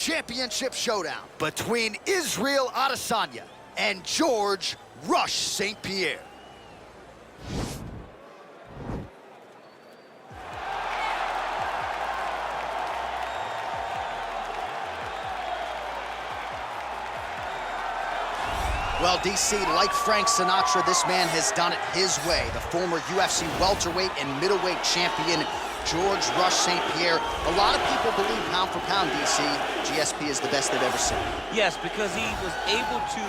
Championship showdown between Israel Adesanya and George "Rush" Saint-Pierre. Well, DC, like Frank Sinatra, this man has done it his way. The former UFC welterweight and middleweight champion, George "Rush" Saint-Pierre. A lot of people believe pound for pound, DC, GSP is the best they've ever seen. Yes, because he was able to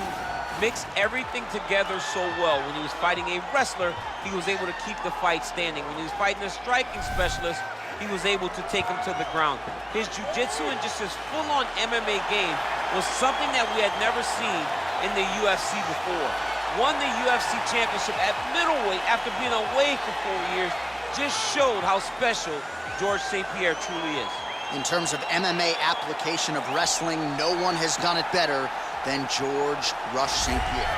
mix everything together so well. When he was fighting a wrestler, he was able to keep the fight standing. When he was fighting a striking specialist, he was able to take him to the ground. His jiu-jitsu and just his full-on MMA game was something that we had never seen in the UFC before. Won the UFC championship at middleweight after being away for 4 years. Just showed how special George Saint-Pierre truly is. In terms of MMA application of wrestling, no one has done it better than George "Rush" Saint-Pierre.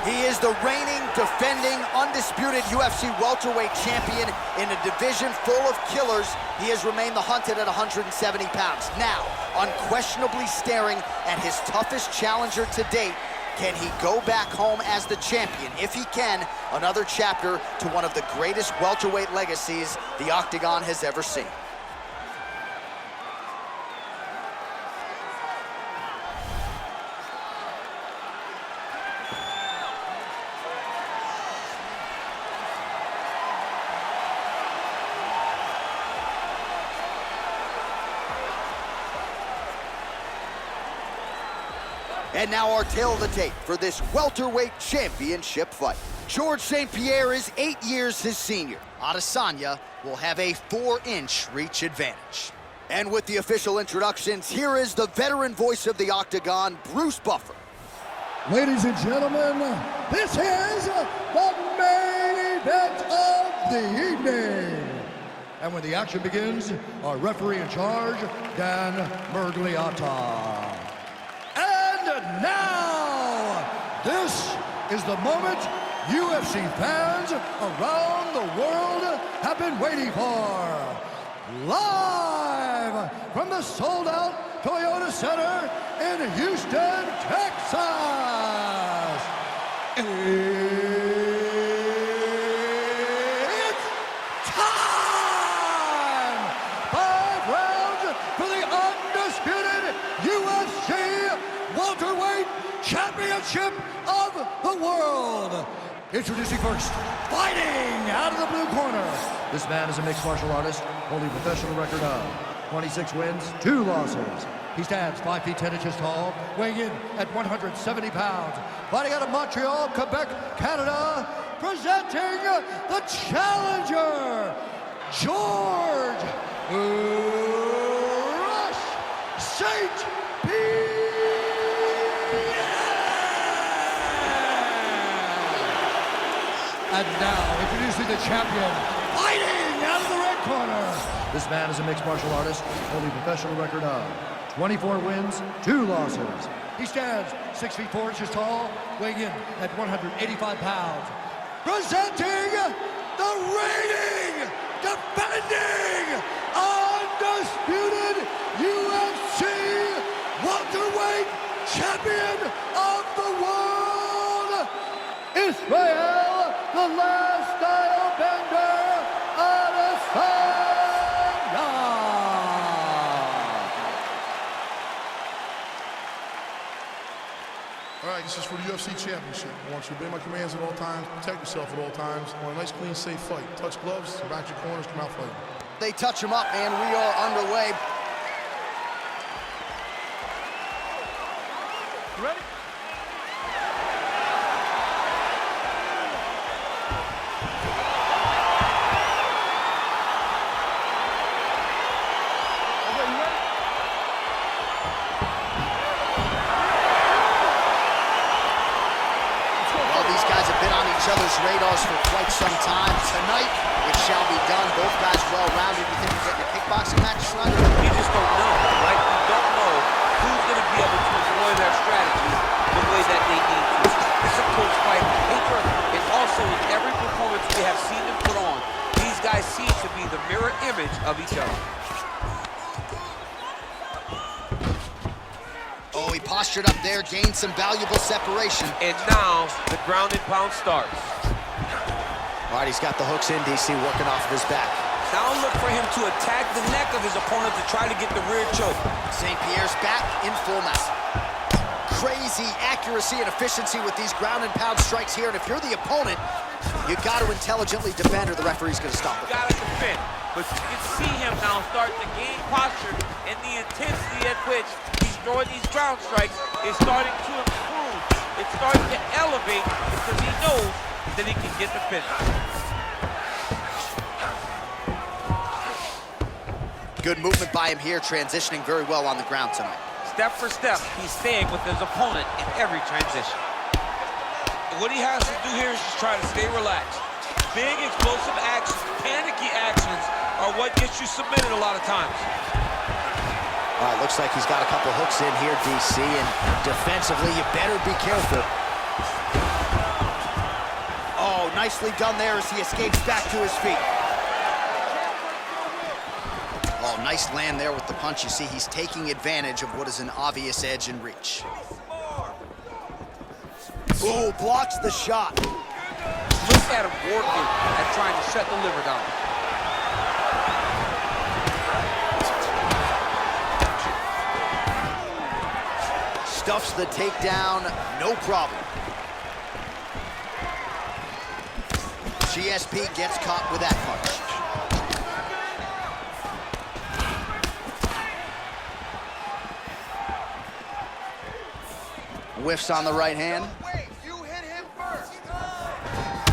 He is the reigning, defending, undisputed UFC welterweight champion in a division full of killers. He has remained the hunted at 170 pounds. Now, unquestionably staring at his toughest challenger to date. Can he go back home as the champion? If he can, another chapter to one of the greatest welterweight legacies the Octagon has ever seen. And now our tale of the tape for this welterweight championship fight. George Saint-Pierre is 8 years his senior. Adesanya will have a 4-inch reach advantage. And with the official introductions, here is the veteran voice of the Octagon, Bruce Buffer. Ladies and gentlemen, this is the main event of the evening. And when the action begins, our referee in charge, Dan Mergliata. And now, this is the moment UFC fans around the world have been waiting for. Live from the sold-out Toyota Center in Houston, Texas. It's time! 5 rounds for the undisputed UFC welterweight championship of the world. Introducing first, fighting out of the blue corner. This man is a mixed martial artist, holding a professional record of 26 wins, 2 losses. He stands 5 feet 10 inches tall, weighing in at 170 pounds. Fighting out of Montreal, Quebec, Canada, presenting the challenger, George "Rush" Saint-Pierre. And now, introducing the champion, fighting out of the red corner. This man is a mixed martial artist, holding a professional record of 24 wins, 2 losses. He stands 6 feet 4 inches tall, weighing in at 185 pounds. Presenting the reigning, defending, undisputed UFC welterweight champion of the world, Israel, the last style bender, Adesanya. All right, this is for the UFC Championship. I want you to obey my commands at all times, protect yourself at all times. I want a nice, clean, safe fight. Touch gloves, back your corners, come out fighting. They touch him up, and we are underway. You ready? Each other's radars for quite some time. Tonight, it shall be done. Both guys well-rounded. You think we're getting a kickboxing match tonight? You just don't know, right? You don't know who's going to be able to employ their strategy the way that they need to. It's a close fight on paper, and also in every performance we have seen them put on, these guys seem to be the mirror image of each other. he postured up there, gained some valuable separation. And now the ground and pound starts. All right, he's got the hooks in, DC, working off of his back. Now look for him to attack the neck of his opponent to try to get the rear choke. Saint-Pierre's back in full mount. Crazy accuracy and efficiency with these ground and pound strikes here. And if you're the opponent, you got to intelligently defend or the referee's going to stop it. Got to defend. But you can see him now start to gain posture, and the intensity at which he's throwing these ground strikes is starting to improve. It's starting to elevate because he knows that he can get the finish. Good movement by him here, transitioning very well on the ground tonight. Step for step, he's staying with his opponent in every transition. What he has to do here is just try to stay relaxed. Big, explosive actions, panicky actions are what gets you submitted a lot of times. All right, looks like he's got a couple hooks in here, DC, and defensively, you better be careful. Oh, nicely done there as he escapes back to his feet. Oh, nice land there with the punch. You see, he's taking advantage of what is an obvious edge and reach. Ooh, blocks the shot. Look at him working at trying to shut the liver down. Stuffs the takedown, no problem. GSP gets caught with that punch. Whiffs on the right hand.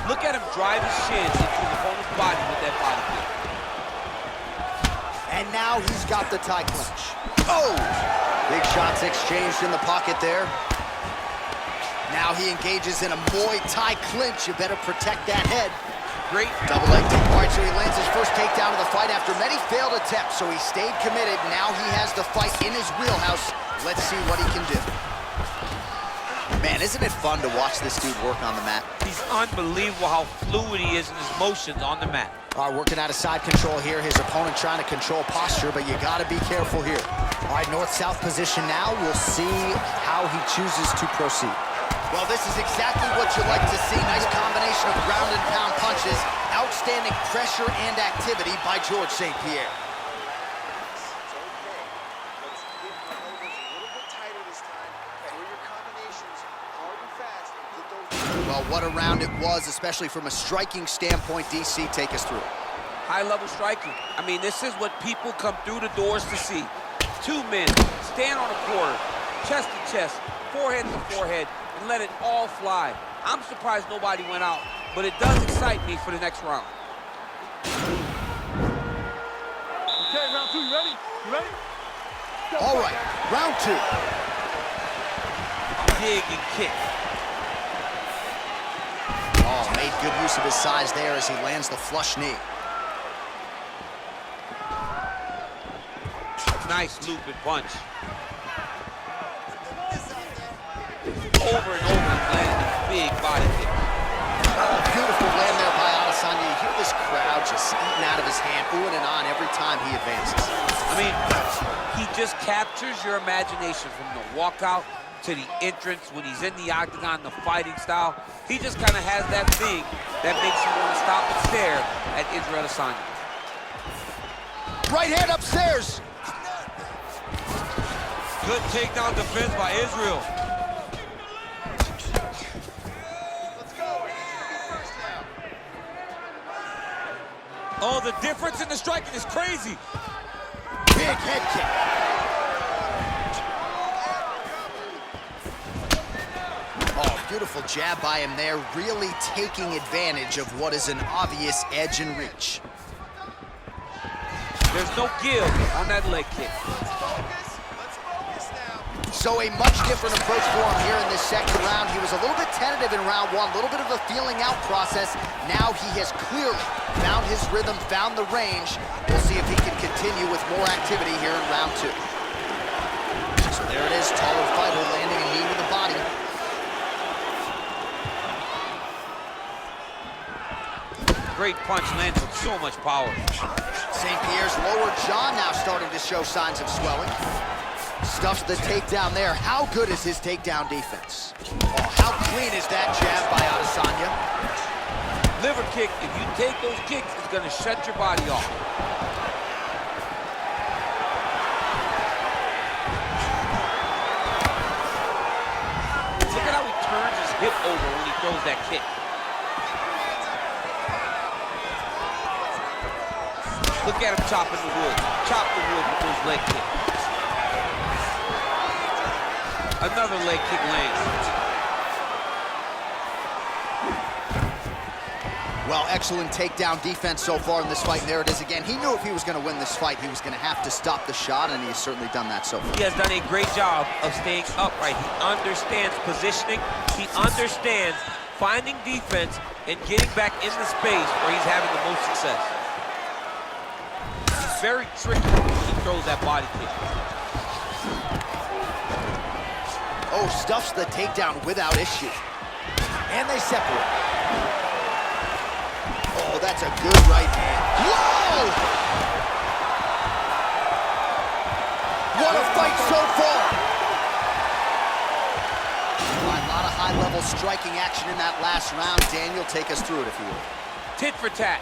Look at him drive his shins into his opponent's body with that body kick. And now he's got the tie clinch. Oh! Big shots exchanged in the pocket there. Now he engages in a Muay Thai clinch. You better protect that head. Great. Double leg kick. All right, so he lands his first takedown of the fight after many failed attempts. So he stayed committed. Now he has the fight in his wheelhouse. Let's see what he can do. Man, isn't it fun to watch this dude work on the mat? He's unbelievable how fluid he is in his motions on the mat. All right, working out of side control here. His opponent trying to control posture, but you got to be careful here. All right, north-south position now. We'll see how he chooses to proceed. Well, this is exactly what you like to see. Nice combination of ground and pound punches. Outstanding pressure and activity by George Saint-Pierre. Well, what a round it was, especially from a striking standpoint. DC, take us through. High-level striking. I mean, this is what people come through the doors to see. Two men stand on a quarter, chest to chest, forehead to forehead, and let it all fly. I'm surprised nobody went out, but it does excite me for the next round. Okay, round two, you ready? You ready? All right, round two. Dig and kick. Oh, made good use of his size there as he lands the flush knee. Nice looping punch. Over and over, landing big body kick. Oh, beautiful land there by Adesanya. You hear this crowd just eating out of his hand, oohing and on every time he advances. I mean, he just captures your imagination from the walkout to the entrance when he's in the octagon, the fighting style. He just kind of has that thing that makes you want to stop and stare at Israel Adesanya. Right hand upstairs. Good takedown defense by Israel. Oh, the difference in the striking is crazy. Big head kick. Oh, beautiful jab by him there, really taking advantage of what is an obvious edge and reach. There's no give on that leg kick. So a much different approach for him here in this second round. He was a little bit tentative in round one, a little bit of a feeling out process. Now he has clearly found his rhythm, found the range. We'll see if he can continue with more activity here in round two. So there it is, taller fighter landing a knee to the body. Great punch lands with so much power. Saint-Pierre's lower jaw now starting to show signs of swelling. Stuffs the takedown there. How good is his takedown defense? Oh, how clean is that jab by Adesanya? Liver kick, if you take those kicks, it's going to shut your body off. Look at how he turns his hip over when he throws that kick. Look at him chopping the wood. Chop the wood with those leg kicks. Another leg kick lands. Well, excellent takedown defense so far in this fight, and there it is again. He knew if he was going to win this fight, he was going to have to stop the shot, and he's certainly done that so far. He has done a great job of staying upright. He understands positioning. He understands finding defense and getting back in the space where he's having the most success. He's very tricky when he throws that body kick. Oh, stuffs the takedown without issue. And they separate. Oh, that's a good right hand. Whoa! What a fight so far! A lot of high-level striking action in that last round. Daniel, take us through it, if you will. Tit for tat.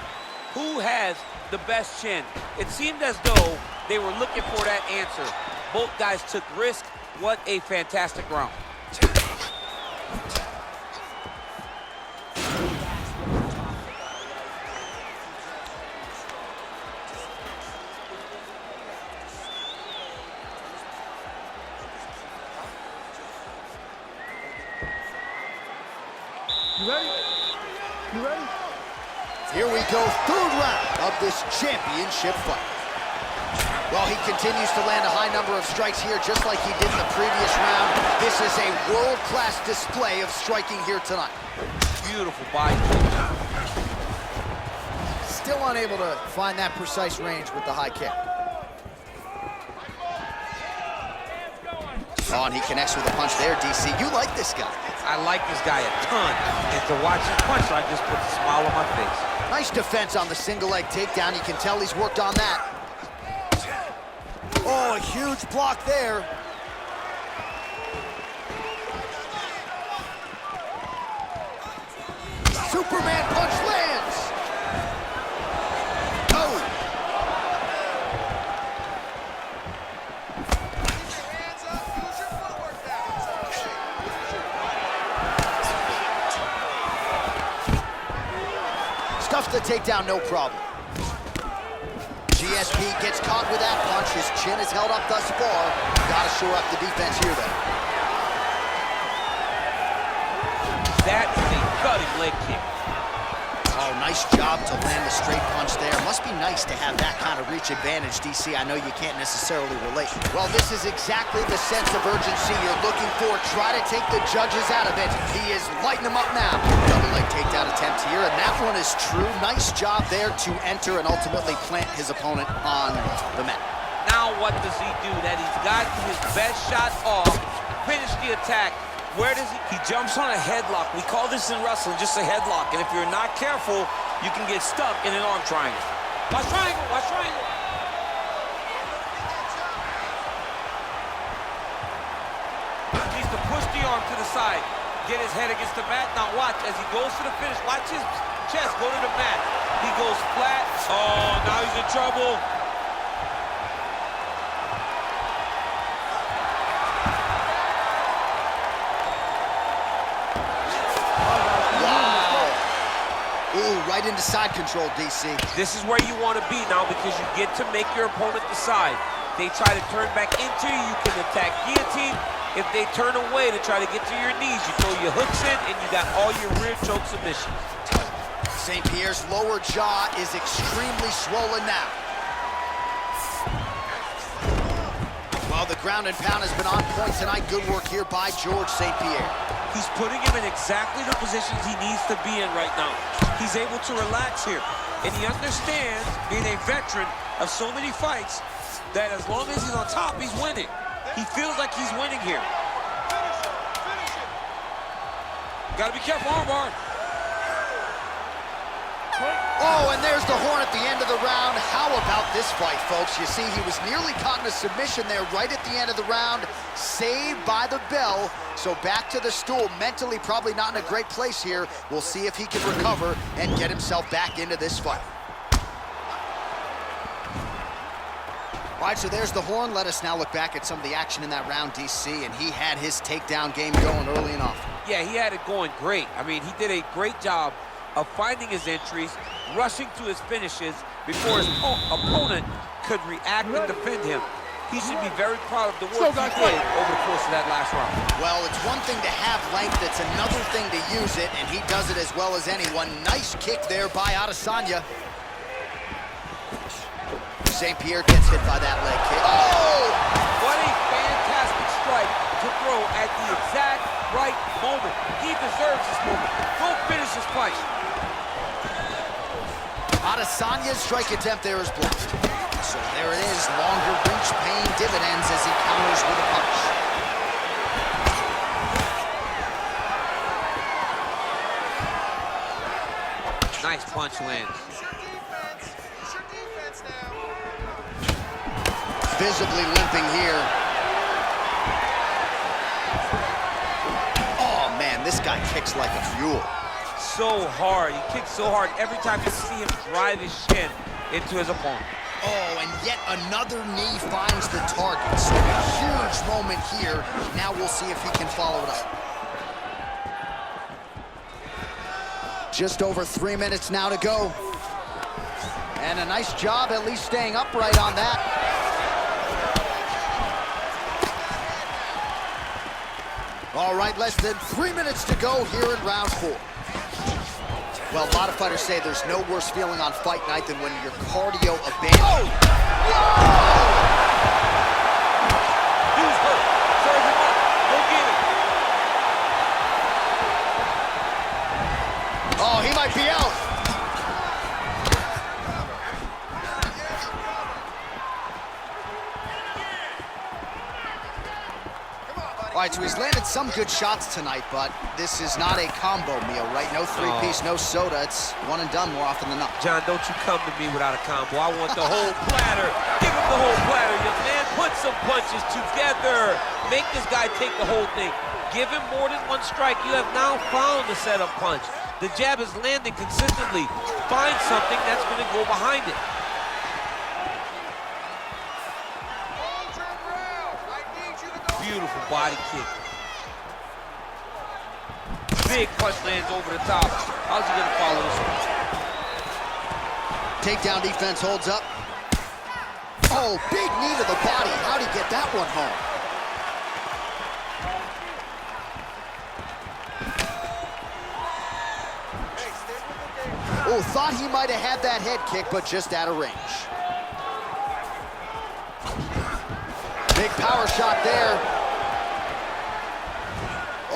Who has the best chin? It seemed as though they were looking for that answer. Both guys took risk. What a fantastic round. You ready? You ready? Here we go, third round of this championship fight. Well, he continues to land a high number of strikes here, just like he did in the previous round. This is a world-class display of striking here tonight. Beautiful body kick. Still unable to find that precise range with the high kick. Oh, and he connects with a punch there, DC. You like this guy. I like this guy a ton. And to watch his punch, I just put a smile on my face. Nice defense on the single leg takedown. You can tell he's worked on that. Oh, a huge block there. Superman punch lands. Oh. Stuffs the takedown, no problem. GSP gets caught with that punch. His chin is held up thus far. Gotta shore up the defense here, though. That is a cutting leg kick. Oh, nice job to land the straight punch there. Must be nice to have that kind of reach advantage, DC. I know you can't necessarily relate. Well, this is exactly the sense of urgency you're looking for. Try to take the judges out of it. He is lighting them up now. Double leg takedown attempt here, and that one is true. Nice job there to enter and ultimately plant his opponent on the mat. Now what does he do? That he's gotten his best shot off, finish the attack. Where does he? He jumps on a headlock. We call this in wrestling just a headlock. And if you're not careful, you can get stuck in an arm triangle. Watch triangle, watch triangle. He needs to push the arm to the side, get his head against the mat. Now watch, as he goes to the finish, watch his chest go to the mat. He goes flat. Oh, now he's in trouble. Right into side control, DC. This is where you want to be now because you get to make your opponent decide. They try to turn back into you, you can attack guillotine. If they turn away to try to get to your knees, you throw your hooks in and you got all your rear choke submissions. Saint-Pierre's lower jaw is extremely swollen now. Well, the ground and pound has been on point tonight. Good work here by George Saint-Pierre. He's putting him in exactly the positions he needs to be in right now. He's able to relax here. And he understands, being a veteran of so many fights, that as long as he's on top, he's winning. He feels like he's winning here. Gotta be careful, armbar. Oh, Oh, and there's the horn at the end of the round. How about this fight, folks? You see, he was nearly caught in a submission there right at the end of the round. Saved by the bell. So back to the stool. Mentally probably not in a great place here. We'll see if he can recover and get himself back into this fight. All right, so there's the horn. Let us now look back at some of the action in that round, DC, and he had his takedown game going early and often. Yeah, he had it going great. I mean, he did a great job of finding his entries, rushing to his finishes before his opponent could react and defend him. He should be very proud of the work he did over the course of that last round. Well, it's one thing to have length, it's another thing to use it, and he does it as well as anyone. Nice kick there by Adesanya. Saint-Pierre gets hit by that leg kick. Oh! What a fantastic strike to throw at the exact right moment. He deserves this moment. Go finish this fight. Adesanya's strike attempt there is blocked. So there it is, longer reach paying dividends as he counters with a punch. Nice punch lands. Visibly limping here. Oh man, this guy kicks like a mule. So hard, he kicks so hard every time you see him drive his shin into his opponent. Oh, and yet another knee finds the target. So a huge moment here. Now we'll see if he can follow it up. Just over 3 minutes now to go. And a nice job at least staying upright on that. All right, less than 3 minutes to go here in round 4. Well, a lot of fighters say there's no worse feeling on fight night than when your cardio abandons. Oh! Dude's hurt. Serve him up. Go get him. Oh, he might be out. All right, so he's landed some good shots tonight, but this is not a combo meal, right? No three-piece, no soda. It's one and done more often than not. John, don't you come to me without a combo. I want the whole platter. Give him the whole platter, young man. Put some punches together. Make this guy take the whole thing. Give him more than one strike. You have now found the setup punch. The jab is landing consistently. Find something that's going to go behind it. Beautiful body kick. Big punch lands over the top. How's he gonna follow this one? Takedown defense holds up. Oh, big knee to the body. How'd he get that one home? Oh, thought he might have had that head kick, but just out of range. Big power shot there.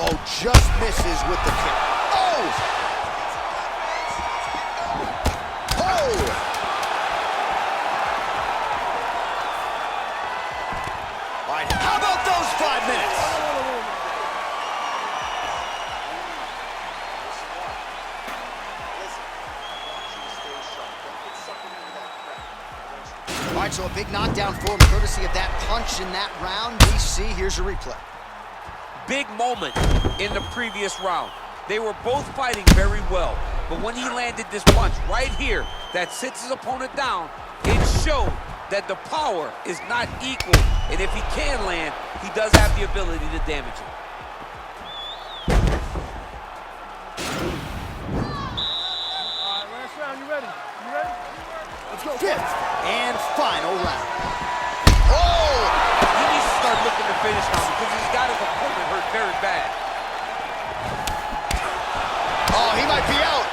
Oh, just misses with the kick. Oh! Oh! All right, how about those 5 minutes? All right, so a big knockdown for him, courtesy of that punch in that round. DC, here's a replay. Big moment in the previous round. They were both fighting very well, but when he landed this punch right here that sits his opponent down, it showed that the power is not equal, and if he can land, he does have the ability to damage him. All right, last round, you ready? You ready? Let's go. 5th and final round. Oh! He needs to start looking to finish now because he's got his opponent hurt very bad. Oh, he might be out.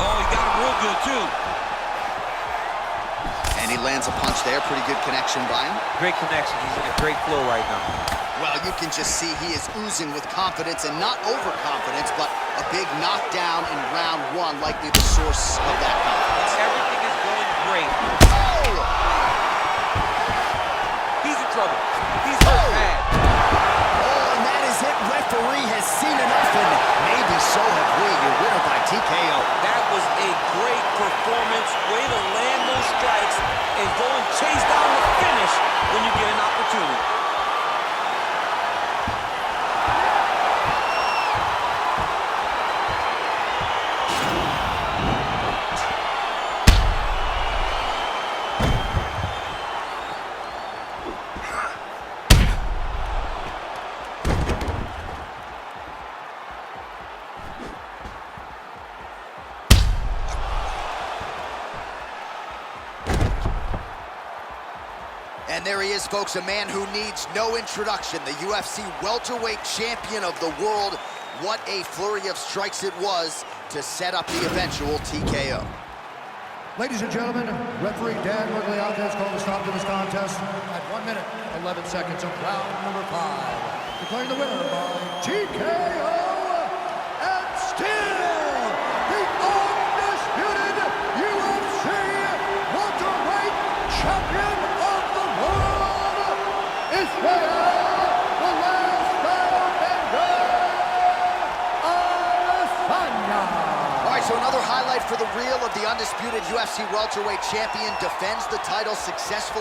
Oh, he got him real good too. And he lands a punch there. Pretty good connection by him. Great connection. He's in a great flow right now. Well, you can just see he is oozing with confidence, and not overconfidence, but a big knockdown in round 1, likely the source of that confidence. Everything is going great. Oh! He's in trouble. He's hurt bad. winner by TKO. That was a great performance. Way to land those strikes and go and chase down the finish when you get an opportunity. And there he is, folks, a man who needs no introduction, the UFC welterweight champion of the world. What a flurry of strikes it was to set up the eventual TKO. Ladies and gentlemen, referee Dan Mergliata has called a stop to this contest at 1 minute, 11 seconds of round number 5. Declaring the winner by TKO, and still the undisputed UFC welterweight champion of the world, Israel, the last Adesanya. All right, so another highlight for the reel of the undisputed UFC welterweight champion defends the title successfully.